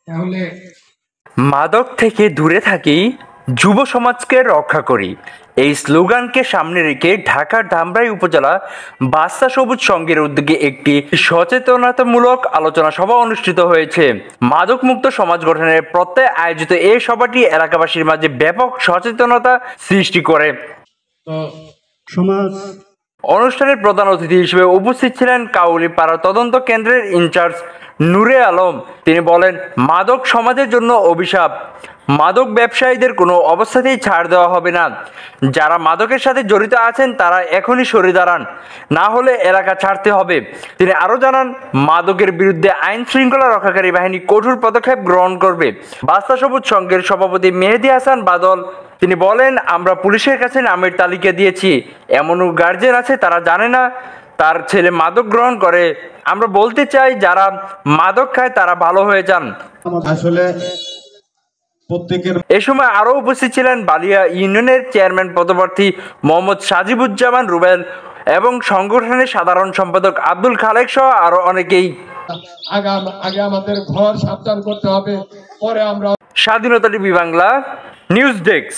তাহলে মাদক থেকে দূরে থাকি, যুব সমাজকে রক্ষা করি, এই স্লোগানকে সামনে রেখে ঢাকার ধামরাই উপজেলা বাস্তা সবুজ সংঘের উদ্যোগে একটি সচেতনতামূলক আলোচনা সভা অনুষ্ঠিত হয়েছে। মাদক মুক্ত সমাজ গঠনের প্রত্যয়ে আয়োজিত এই সভাটি এলাকাবাসীর মাঝে ব্যাপক সচেতনতা সৃষ্টি করে। অনুষ্ঠানের প্রধান অতিথি হিসেবে উপস্থিত ছিলেন কাউলিপাড়া তদন্ত কেন্দ্রের ইনচার্জ নূরে আলম। তিনি বলেন, মাদক সমাজের জন্য অভিশাপ, মাদক ব্যবসায়ীদের কোনো অবস্থাতেই ছাড় দেওয়া হবে না। যারা মাদকের সাথে জড়িত আছেন তারা এখনই সরে দাঁড়ান, না হলে এলাকা ছাড়তে হবে। তিনি আরও জানান, মাদকের বিরুদ্ধে আইন শৃঙ্খলা রক্ষাকারী বাহিনী কঠোর পদক্ষেপ গ্রহণ করবে। বাস্তা সবুজ সংঘের সভাপতি মেহেদী হাসান বাদল তিনি বলেন, আমরা পুলিশের কাছে নামের তালিকা দিয়েছি, এমনও গার্জেন আছে তারা জানে না তার ছেলে মাদক গ্রহণ করে। আমরা বলতে চাই, যারা মাদক খায় তারা ভালো হয়ে যান। আসলে এ সময় আরো উপস্থিত ছিলেন বালিয়া ইউনিয়নের চেয়ারম্যান পদপ্রার্থী মোহাম্মদ সাজিবুজ্জামান রুবেল এবং সংগঠনের সাধারণ সম্পাদক আব্দুল খালেক সহ আরো অনেকেই। আগে আমাদের ঘর সাবধান করতে হবে, পরে আমরা। স্বাধীনতা টিভি বাংলা নিউজ ডেস্ক।